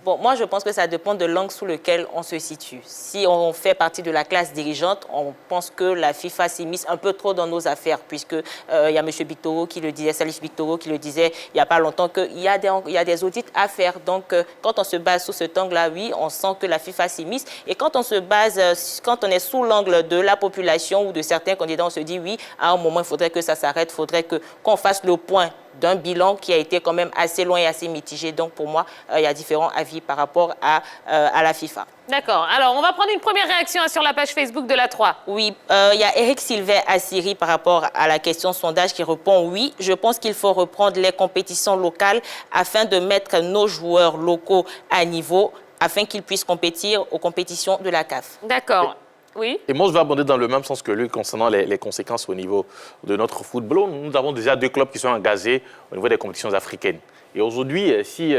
Bon, moi, je pense que ça dépend de l'angle sous lequel on se situe. Si on fait partie de la classe dirigeante, on pense que la FIFA s'immisce un peu trop dans nos affaires, puisqu'il y a M. Bictoro qui le disait, Salif Bictoro qui le disait il n'y a pas longtemps qu'il y a des audits à faire. Donc, quand on se base sous cet angle-là, oui, on sent que la FIFA s'immisce. Et quand on se base, quand on est sous l'angle de la population ou de certains candidats, on se dit oui, à un moment, il faudrait que ça s'arrête, il faudrait qu'on fasse le point d'un bilan qui a été quand même assez loin et assez mitigé. Donc, pour moi, il y a différents avis par rapport à la FIFA. D'accord. Alors, on va prendre une première réaction sur la page Facebook de la 3. Oui, il y a Eric Sylvain Assiri par rapport à la question sondage qui répond oui. Je pense qu'il faut reprendre les compétitions locales afin de mettre nos joueurs locaux à niveau, afin qu'ils puissent compétir aux compétitions de la CAF. D'accord. Oui. Et moi, je vais abonder dans le même sens que lui concernant les conséquences au niveau de notre football. Nous avons déjà 2 clubs qui sont engagés au niveau des compétitions africaines. Et aujourd'hui, si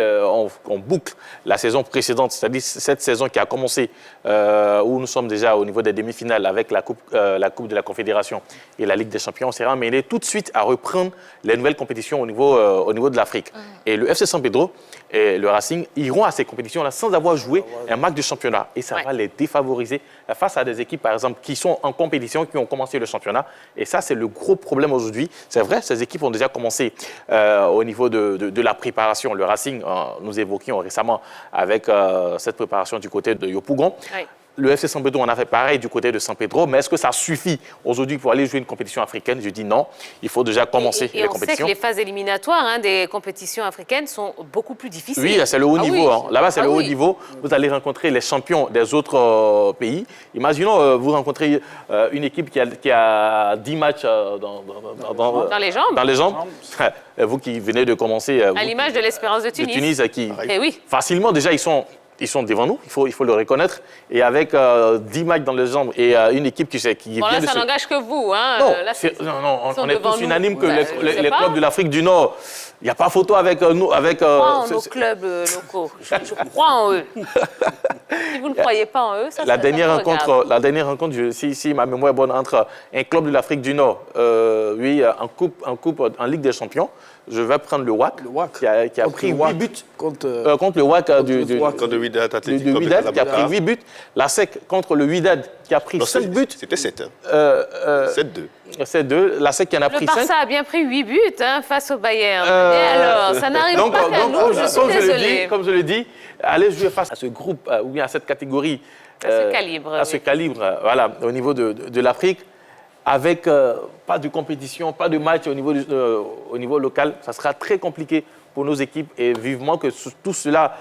on boucle la saison précédente, c'est-à-dire cette saison qui a commencé, où nous sommes déjà au niveau des demi-finales avec la coupe de la Confédération et la Ligue des Champions, on sera amené tout de suite à reprendre les nouvelles compétitions au niveau de l'Afrique. Et le FC San Pedro et le Racing iront à ces compétitions-là sans avoir joué un match de championnat. Et ça va les défavoriser face à des équipes, par exemple, qui sont en compétition, qui ont commencé le championnat. Et ça, c'est le gros problème aujourd'hui. C'est vrai, ces équipes ont déjà commencé au niveau de la préparation. Le Racing, nous évoquions récemment avec cette préparation du côté de Yopougon. Oui. Le FC San Pedro en a fait pareil du côté de San Pedro, mais est-ce que ça suffit aujourd'hui pour aller jouer une compétition africaine? Je dis non, il faut déjà commencer les compétitions. On sait que les phases éliminatoires des compétitions africaines sont beaucoup plus difficiles. Oui, c'est le haut niveau. Oui. Là-bas, c'est le haut niveau. Vous allez rencontrer les champions des autres pays. Imaginons, vous rencontrez une équipe qui a 10 matchs dans les jambes. Dans les jambes. Vous qui venez de commencer... à l'image de l'Espérance de Tunis. De Tunis qui, facilement, déjà, ils sont devant nous, il faut le reconnaître. Et avec 10 matchs dans les jambes et une équipe qui vient là, ça n'engage que vous. Hein. Non, là, on est tous unanimes que les clubs de l'Afrique du Nord, il n'y a pas photo avec nous. Je crois en nos clubs locaux. Je crois en eux. Si vous ne croyez pas en eux, la dernière rencontre, si ma mémoire est bonne, entre un club de l'Afrique du Nord, en Ligue des Champions, je vais prendre le WAC, qui a pris 8 buts contre le WAC contre le Wydad Athlético qui a pris 8 buts. La SEC contre le Wydad qui a pris 5 buts. C'était 7. 7-2. 7-2. La SEC qui en a pris 5. Le Barça a bien pris 8 buts face au Bayern. Et alors, ça n'arrive pas qu'à nous, je suis désolée. Comme je le dis, aller jouer face à ce groupe ou bien à cette catégorie. À ce calibre. À ce calibre, voilà, au niveau de l'Afrique. Avec pas de compétition, pas de match au niveau local, ça sera très compliqué pour nos équipes et vivement que tout cela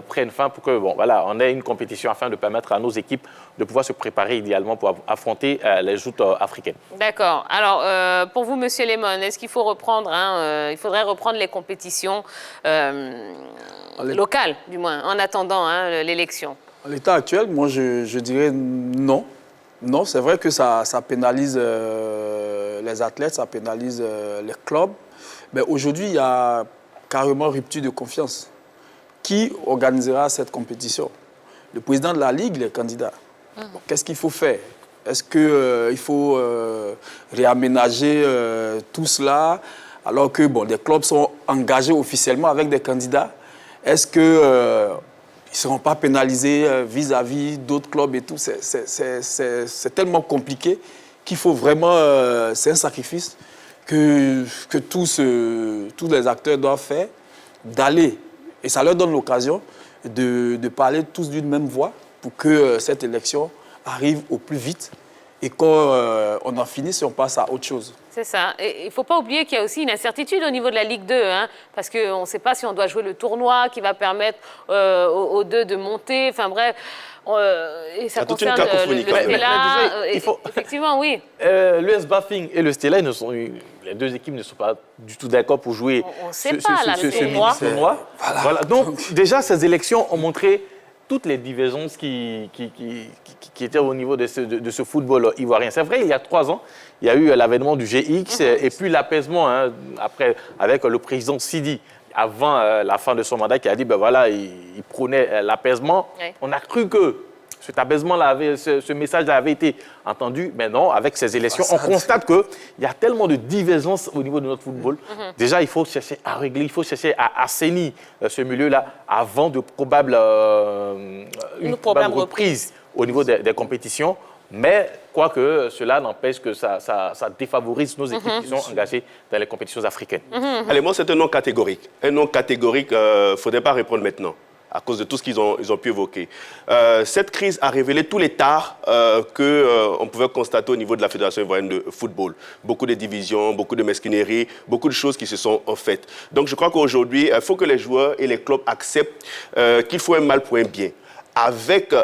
prenne fin pour que on ait une compétition afin de permettre à nos équipes de pouvoir se préparer idéalement pour affronter les joutes africaines. D'accord. Alors, pour vous, Monsieur Lemon, est-ce qu'il faut reprendre, il faudrait reprendre les compétitions locales, du moins, en attendant l'élection? À l'état actuel, moi, je dirais non. Non, c'est vrai que ça pénalise les athlètes, ça pénalise les clubs. Mais aujourd'hui, il y a carrément rupture de confiance. Qui organisera cette compétition? Le président de la Ligue, les candidats. Qu'est-ce qu'il faut faire? Est-ce qu'il faut réaménager tout cela alors que des clubs sont engagés officiellement avec des candidats? Est-ce que... ils ne seront pas pénalisés vis-à-vis d'autres clubs et tout. C'est tellement compliqué qu'il faut vraiment... c'est un sacrifice que tous les acteurs doivent faire, d'aller. Et ça leur donne l'occasion de parler tous d'une même voix pour que cette élection arrive au plus vite et qu'on en finisse et on passe à autre chose. C'est ça. Et il ne faut pas oublier qu'il y a aussi une incertitude au niveau de la Ligue 2, parce qu'on ne sait pas si on doit jouer le tournoi qui va permettre aux deux de monter. Enfin bref, et ça concerne le Stella. Effectivement, oui. L'US Bafing et le Stella, les deux équipes ne sont pas du tout d'accord pour jouer ce tournoi. Voilà. Donc déjà, ces élections ont montré toutes les divergences qui étaient au niveau de ce football ivoirien. C'est vrai, il y a 3 ans, il y a eu l'avènement du GX et puis l'apaisement après avec le président Sidi avant la fin de son mandat qui a dit il prônait l'apaisement. Oui. On a cru que cet apaisement-là, ce message-là avait été entendu, mais non, avec ces élections, on constate qu'il y a tellement de divergences au niveau de notre football. Déjà, il faut chercher à régler, il faut chercher à assainir ce milieu-là avant de une probable reprise au niveau des compétitions. Mais quoique cela n'empêche que ça défavorise nos équipes qui sont engagées dans les compétitions africaines. Allez, moi, c'est un non catégorique. Un non catégorique, il ne faudrait pas répondre maintenant, à cause de tout ce qu'ils ont pu évoquer. Cette crise a révélé tous les tares qu'on pouvait constater au niveau de la Fédération ivoirienne de football. Beaucoup de divisions, beaucoup de mesquineries, beaucoup de choses qui se sont faites. Donc je crois qu'aujourd'hui, il faut que les joueurs et les clubs acceptent qu'il faut un mal pour un bien. Avec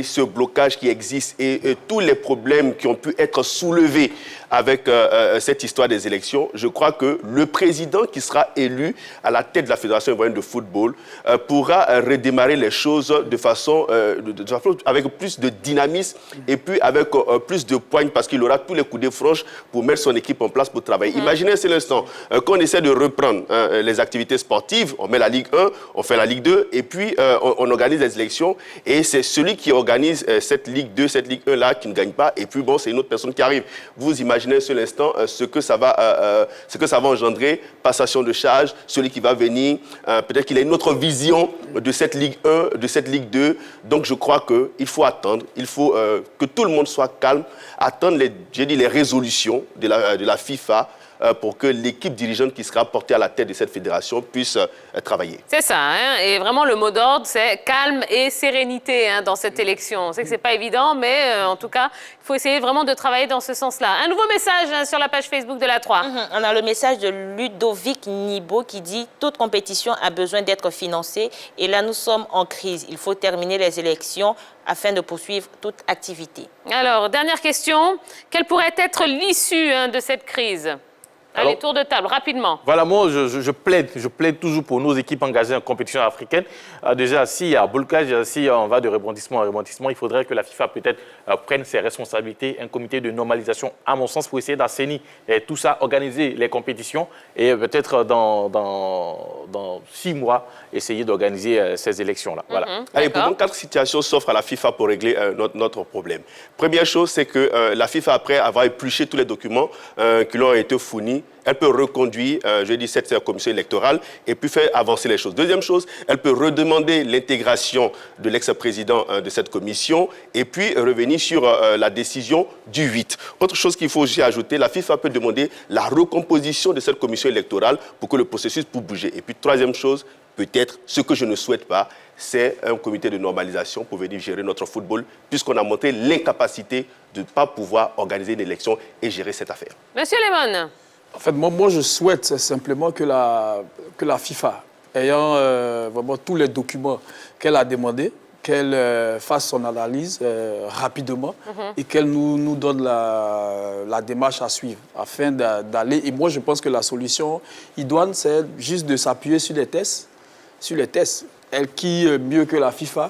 ce blocage qui existe et tous les problèmes qui ont pu être soulevés avec cette histoire des élections, je crois que le président qui sera élu à la tête de la Fédération ivoirienne de football pourra redémarrer les choses de façon avec plus de dynamisme et puis avec plus de poigne parce qu'il aura tous les coups de franche pour mettre son équipe en place pour travailler. Imaginez c'est l'instant qu'on essaie de reprendre les activités sportives, on met la Ligue 1, on fait la Ligue 2 et puis on organise les élections et c'est celui qui organise cette Ligue 2, cette Ligue 1 là qui ne gagne pas et puis c'est une autre personne qui arrive. Vous imaginez sur l'instant ce que ça va engendrer, passation de charge, celui qui va venir, peut-être qu'il a une autre vision de cette Ligue 1, de cette Ligue 2. Donc je crois qu'il faut attendre, il faut que tout le monde soit calme, attendre les résolutions de la FIFA pour que l'équipe dirigeante qui sera portée à la tête de cette fédération puisse travailler. C'est ça, et vraiment le mot d'ordre, c'est calme et sérénité dans cette élection. On sait que ce n'est pas évident, mais en tout cas, il faut essayer vraiment de travailler dans ce sens-là. Un nouveau message sur la page Facebook de la 3. On a le message de Ludovic Nibo qui dit « Toute compétition a besoin d'être financée et là, nous sommes en crise. Il faut terminer les élections afin de poursuivre toute activité. » Alors, dernière question. Quelle pourrait être l'issue de cette crise ? Allez, tour de table, rapidement. Voilà, moi, je plaide toujours pour nos équipes engagées en compétition africaine. Déjà, s'il y a blocage, si on va de rebondissement en rebondissement, il faudrait que la FIFA peut-être prenne ses responsabilités, un comité de normalisation, à mon sens, pour essayer d'assainir tout ça, organiser les compétitions et peut-être dans 6 mois, essayer d'organiser ces élections-là. Voilà. Allez, pour 4 situations s'offrent à la FIFA pour régler notre problème. Première chose, c'est que la FIFA, après avoir épluché tous les documents qui leur ont été fournis, elle peut reconduire, cette commission électorale et puis faire avancer les choses. Deuxième chose, elle peut redemander l'intégration de l'ex-président de cette commission et puis revenir sur la décision du 8. Autre chose qu'il faut aussi ajouter, la FIFA peut demander la recomposition de cette commission électorale pour que le processus puisse bouger. Et puis troisième chose, peut-être, ce que je ne souhaite pas, c'est un comité de normalisation pour venir gérer notre football, puisqu'on a montré l'incapacité de ne pas pouvoir organiser une élection et gérer cette affaire. Monsieur Lemon. En fait, moi, je souhaite simplement que la FIFA, ayant vraiment tous les documents qu'elle a demandés, qu'elle fasse son analyse rapidement et qu'elle nous donne la démarche à suivre afin d'aller. Et moi, je pense que la solution idoine, c'est juste de s'appuyer sur les tests. Elle qui, mieux que la FIFA,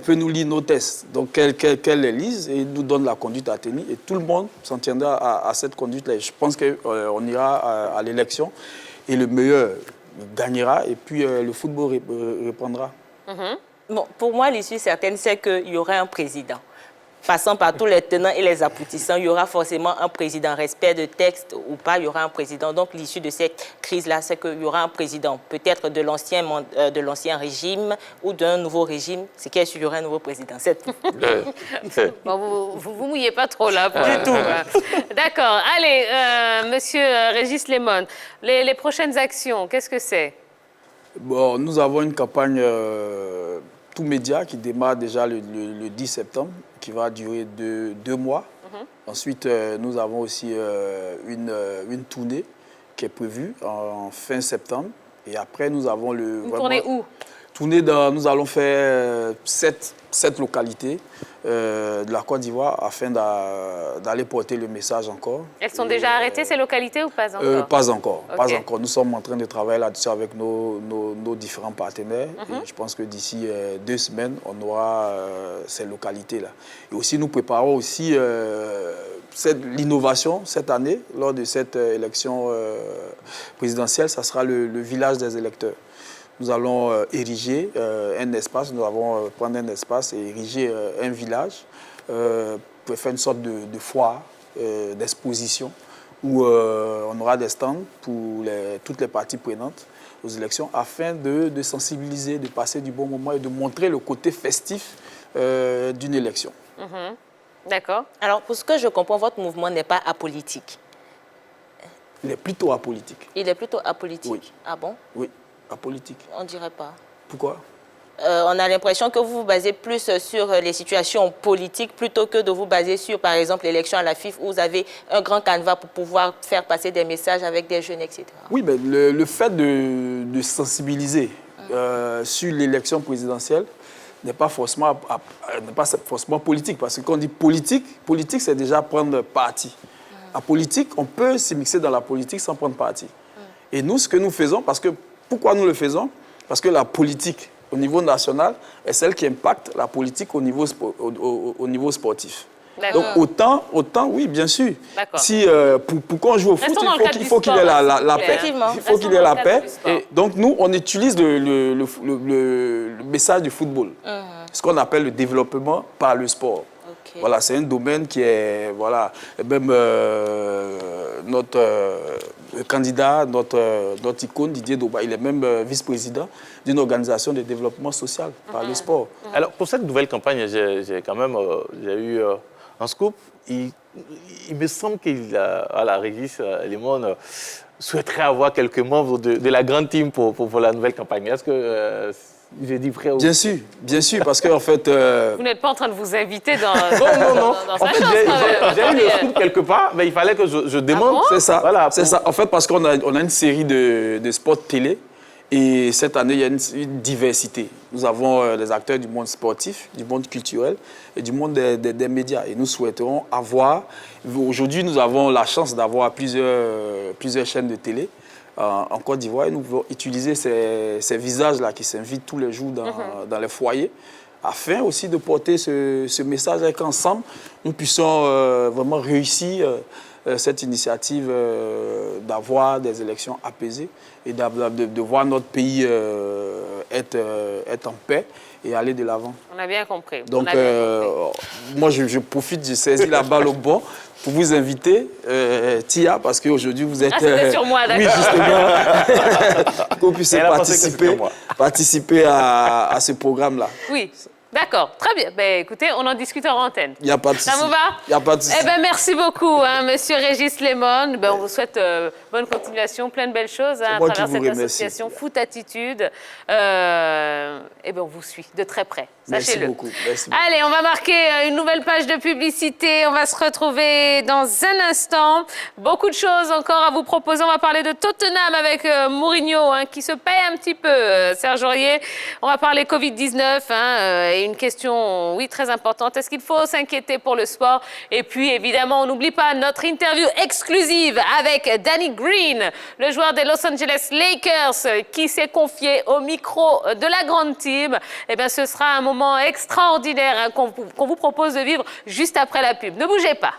peut nous lire nos tests. Donc, qu'elle les lise et nous donne la conduite à tenir. Et tout le monde s'en tiendra à cette conduite-là. Je pense qu'on ira à l'élection et le meilleur gagnera et puis le football reprendra. Bon, pour moi, l'issue certaine, c'est qu'il y aura un président. Passant par tous les tenants et les aboutissants, il y aura forcément un président. Respect de texte ou pas, il y aura un président. Donc, l'issue de cette crise-là, c'est qu'il y aura un président. Peut-être de l'ancien régime ou d'un nouveau régime. C'est qu'il y aura un nouveau président. C'est tout. Bon, vous mouillez pas trop là. Du tout. D'accord. Allez, monsieur Régis Lemon, les prochaines actions, qu'est-ce que c'est? Bon, nous avons une campagne tout média qui démarre déjà le 10 septembre, qui va durer deux mois. Ensuite, nous avons aussi une tournée qui est prévue en fin septembre. Et après, nous avons Une tournée où? Nous allons faire 7 localités de la Côte d'Ivoire afin d'aller porter le message encore. Elles sont déjà arrêtées, ces localités, ou pas encore? Pas encore, Okay. pas encore. Nous sommes en train de travailler là-dessus avec nos différents partenaires. Et je pense que d'ici 2 semaines, on aura ces localités-là. Et aussi, nous préparons aussi l'innovation cette année, lors de cette élection présidentielle, ça sera le village des électeurs. Nous allons ériger un espace, nous allons prendre un espace et ériger un village pour faire une sorte de foire, d'exposition, où on aura des stands pour toutes les parties prenantes aux élections afin de sensibiliser, de passer du bon moment et de montrer le côté festif d'une élection. D'accord. Alors, pour ce que je comprends, votre mouvement n'est pas apolitique. Il est plutôt apolitique. Il est plutôt apolitique? Oui. Ah bon? Oui, apolitique. On ne dirait pas. Pourquoi? On a l'impression que vous vous basez plus sur les situations politiques plutôt que de vous baser sur, par exemple, l'élection à la FIFA où vous avez un grand canevas pour pouvoir faire passer des messages avec des jeunes, etc. Oui, mais le fait de sensibiliser sur l'élection présidentielle n'est pas forcément politique. Parce que quand on dit politique, c'est déjà prendre parti. La politique, on peut s'immiscer dans la politique sans prendre parti. Et nous, ce que nous faisons, pourquoi nous le faisons? Parce que la politique, au niveau national, est celle qui impacte la politique au niveau sportif. Donc autant, oui, bien sûr. Si, pour qu'on joue au foot, il faut qu'il ait la paix. Il faut qu'il ait la paix. Et donc nous, on utilise le message du football. Ce qu'on appelle le développement par le sport. Voilà, c'est un domaine qui est, voilà, même notre candidat, notre icône, Didier Doba, il est même vice-président d'une organisation de développement social par le sport. Alors, pour cette nouvelle campagne, j'ai quand même eu un scoop. Il me semble qu'à la Régis Lemon souhaiterait avoir quelques membres de la grande team pour la nouvelle campagne. Est-ce que j'ai dit vrai ou... Bien sûr, parce qu'en fait... Vous n'êtes pas en train de vous inviter dans Non. dans En fait, j'ai eu le scoop quelque part, mais il fallait que je demande. Ah bon? C'est ça, Voilà, c'est ça. En fait, parce qu'on a une série de spots télé et cette année, il y a une diversité. Nous avons les acteurs du monde sportif, du monde culturel et du monde des médias. Et nous souhaiterons avoir... Aujourd'hui, nous avons la chance d'avoir plusieurs chaînes de télé en Côte d'Ivoire. Nous pouvons utiliser ces visages-là qui s'invitent tous les jours dans les foyers afin aussi de porter ce message et qu'ensemble, nous puissions vraiment réussir cette initiative d'avoir des élections apaisées et de voir notre pays être en paix et aller de l'avant. On a bien compris. Donc, moi, je profite, je saisis la balle au bon pour vous inviter, Tia, parce qu'aujourd'hui, vous êtes... sur moi, d'accord. Oui, justement, que vous puissiez participer à ce programme-là. Oui. D'accord, très bien. Ben, écoutez, on en discute en antenne. Il n'y a pas de souci. Ça vous va? Il n'y a pas de souci. Eh ben, merci beaucoup, hein, Monsieur Régis Lemon. Ben, on vous souhaite bonne continuation, plein de belles choses à travers cette association Foot Attitude. Et ben, on vous suit de très près. Merci beaucoup. Merci beaucoup. Allez, on va marquer une nouvelle page de publicité. On va se retrouver dans un instant. Beaucoup de choses encore à vous proposer. On va parler de Tottenham avec Mourinho, hein, qui se paye un petit peu, Serge Aurier. On va parler Covid-19, et une question, oui, très importante. Est-ce qu'il faut s'inquiéter pour le sport? Et puis, évidemment, on n'oublie pas notre interview exclusive avec Danny Green, le joueur des Los Angeles Lakers, qui s'est confié au micro de la grande team. Eh bien, ce sera un moment extraordinaire, hein, qu'on vous propose de vivre juste après la pub. Ne bougez pas.